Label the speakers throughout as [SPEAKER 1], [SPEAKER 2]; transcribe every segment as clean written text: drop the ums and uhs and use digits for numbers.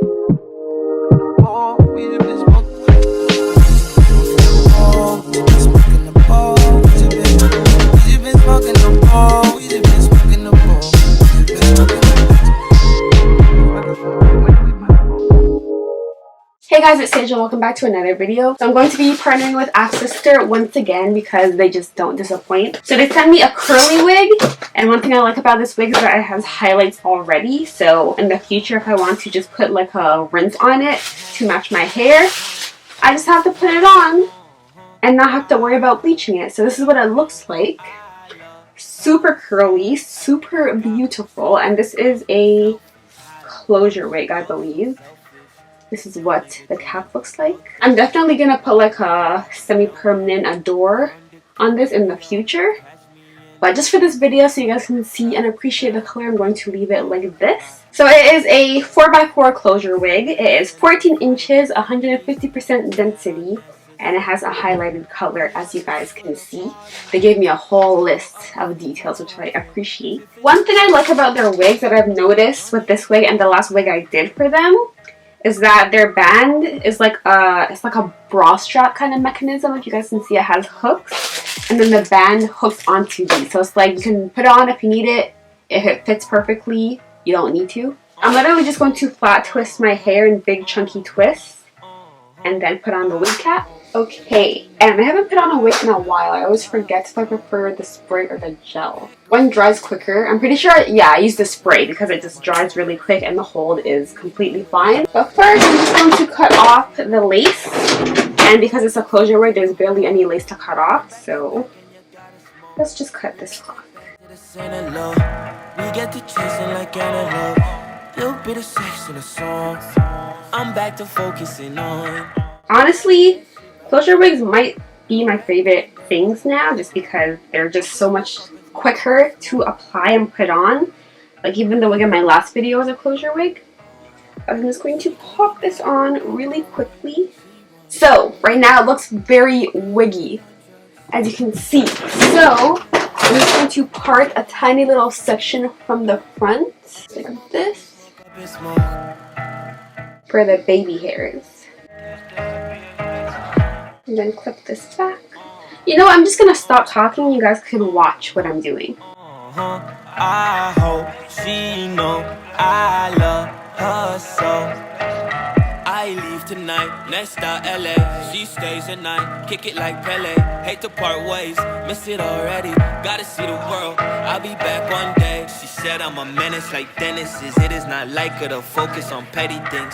[SPEAKER 1] Hey guys, it's Sage and welcome back to another video. So I'm going to be partnering with Afsister once again because they just don't disappoint. So they sent me a curly wig, and one thing I like about this wig is that it has highlights already. So in the future, if I want to just put like a rinse on it to match my hair, I just have to put it on and not have to worry about bleaching it. So this is what it looks like. Super curly, super beautiful, and this is a closure wig, I believe. This is what the cap looks like. I'm definitely gonna put like a semi-permanent adore on this in the future. But just for this video, so you guys can see and appreciate the color, I'm going to leave it like this. So it is a 4x4 closure wig. It is 14 inches, 150% density, and it has a highlighted color, as you guys can see. They gave me a whole list of details, which I appreciate. One thing I like about their wigs that I've noticed with this wig and the last wig I did for them is that their band is like a bra strap kind of mechanism. If you guys can see, it has hooks, and then the band hooks onto these. So it's like you can put it on if you need it. If it fits perfectly, you don't need to. I'm literally just going to flat twist my hair in big chunky twists and then put on the wig cap. Okay, and I haven't put on a wig in a while. I always forget if I prefer the spray or the gel. One dries quicker. I'm pretty sure, yeah, I use the spray because it just dries really quick and the hold is completely fine. But first, I'm just going to cut off the lace. And because it's a closure wig, there's barely any lace to cut off. So let's just cut this off. We get to chasing like antelope. Little bit of sex in a song. I'm back to focusing on. Honestly, closure wigs might be my favorite things now, just because they're just so much quicker to apply and put on. Like even the wig in my last video was a closure wig. I'm just going to pop this on really quickly. So right now it looks very wiggy, as you can see. So I'm just going to part a tiny little section from the front, like this, for the baby hairs. And then clip this back. You know, I'm just gonna stop talking. You guys can watch what I'm doing. I hope she know I love her so. I leave tonight, next stop LA. She stays at night, kick it like Pele. Hate to part ways, miss it already. Gotta see the world, I'll be back one day. She said I'm a menace like Dennis is. It is not like her to focus on petty things.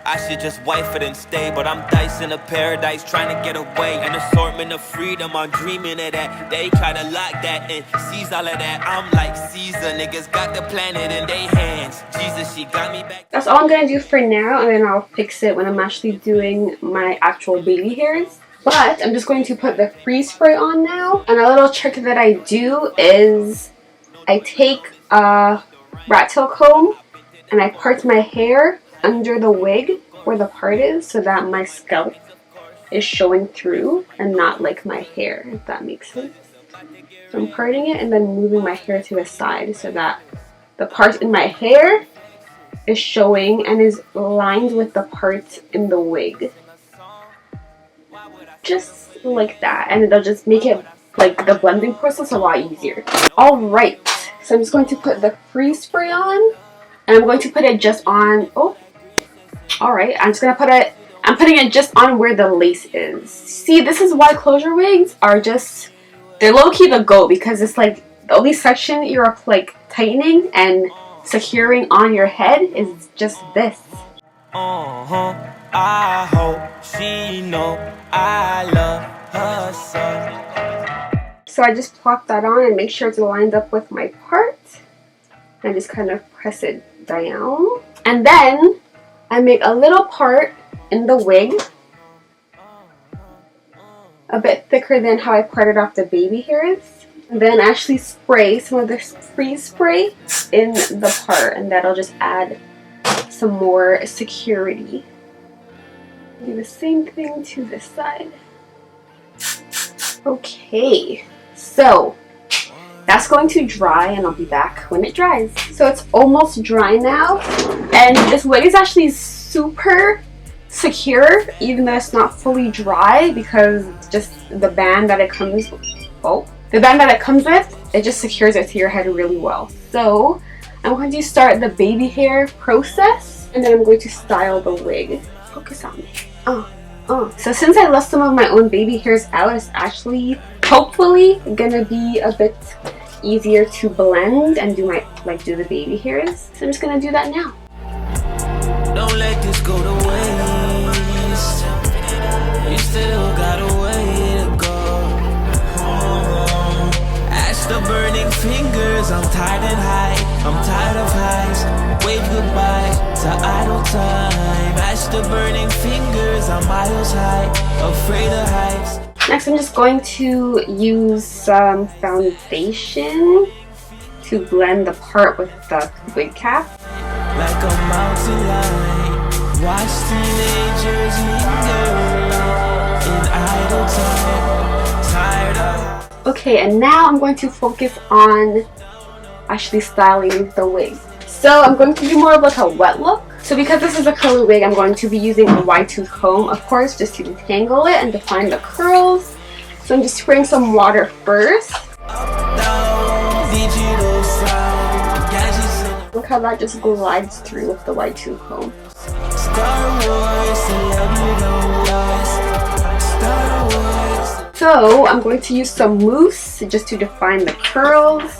[SPEAKER 1] I should just wife it and stay, but I'm dicing a paradise, trying to get away. An assortment of freedom, I'm dreaming of that. They try to lock that and seize all of that. I'm like Caesar, niggas got the planet in their hands. Jesus, she got me back. That's all I'm gonna do for now, and then I'll fix it when I'm actually doing my actual baby hairs. But I'm just going to put the freeze spray on now. And a little trick that I do is I take a rat tail comb and I part my hair under the wig where the part is, so that my scalp is showing through and not like my hair, if that makes sense. So I'm parting it and then moving my hair to the side so that the part in my hair is showing and is lined with the part in the wig. Just like that, and it'll just make it like the blending process a lot easier. Alright, so I'm just going to put the freeze spray on, and I'm going to put it just on, alright, I'm putting it just on where the lace is. See, this is why closure wigs are just, they're low-key the go, because it's like the only section you're like tightening and securing on your head is just this. I hope she know I love her so. So I just plop that on and make sure it's lined up with my part. And just kind of press it down. And then I make a little part in the wig, a bit thicker than how I parted off the baby hairs. And then actually spray some of the freeze spray in the part, and that'll just add some more security. Do the same thing to this side. Okay, so that's going to dry, and I'll be back when it dries. So it's almost dry now, and this wig is actually super secure even though it's not fully dry, because just the band that it comes with, it just secures it to your head really well. So I'm going to start the baby hair process, and then I'm going to style the wig. Focus on me. So since I left some of my own baby hairs out, it's actually hopefully gonna be a bit easier to blend and do the baby hairs. So I'm just gonna do that now.
[SPEAKER 2] Don't let this go to waste. You still got a way to go. Ash the burning fingers. I'm tired and high. I'm tired of highs. Wave goodbye to idle time. Ash the burning fingers. I'm miles high. Afraid of heights.
[SPEAKER 1] Next, I'm just going to use some foundation to blend the part with the wig cap.
[SPEAKER 2] Like a mountain lion, watch teenagers linger in idle time, tired of...
[SPEAKER 1] Okay, and now I'm going to focus on actually styling the wig. So I'm going to do more of like a wet look. So because this is a curly wig, I'm going to be using a wide tooth comb, of course, just to detangle it and define the curls. So I'm just spraying some water first. Look how that just glides through with the wide tooth comb. So I'm going to use some mousse just to define the curls.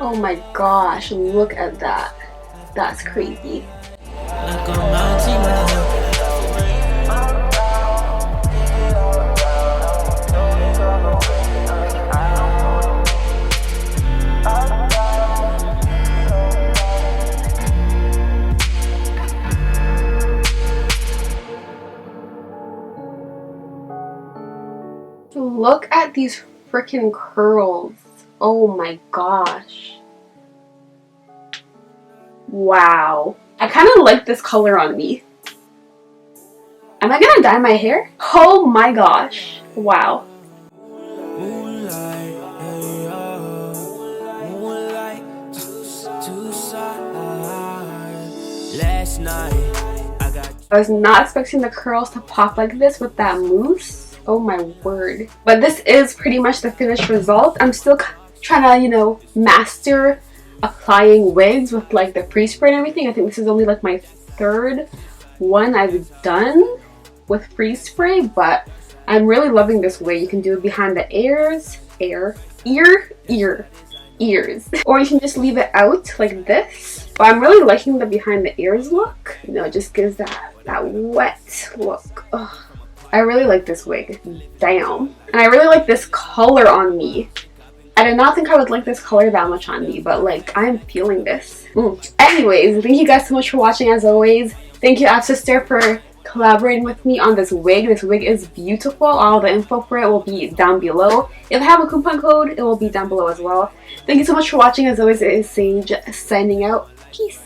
[SPEAKER 1] Oh my gosh, look at that. That's crazy. Look at these freaking curls. Oh my gosh. Wow. I kind of like this color on me. Am I gonna dye my hair? Oh my gosh. Wow. I was not expecting the curls to pop like this with that mousse. Oh my word. But this is pretty much the finished result. I'm still trying to, you know, master applying wigs with like the pre-spray and everything. I think this is only like my third one I've done with pre-spray, but I'm really loving this wig. You can do it behind the ears, ears, or you can just leave it out like this. But I'm really liking the behind the ears look. You know, it just gives that wet look. Ugh. I really like this wig. Damn. And I really like this color on me. I did not think I would like this color that much on me, but like I'm feeling this. Anyways, thank you guys so much for watching as always. Thank you Afsister for collaborating with me on this wig. This wig is beautiful. All the info for it will be down below. If I have a coupon code, it will be down below as well. Thank you so much for watching as always. It is Sage signing out. Peace.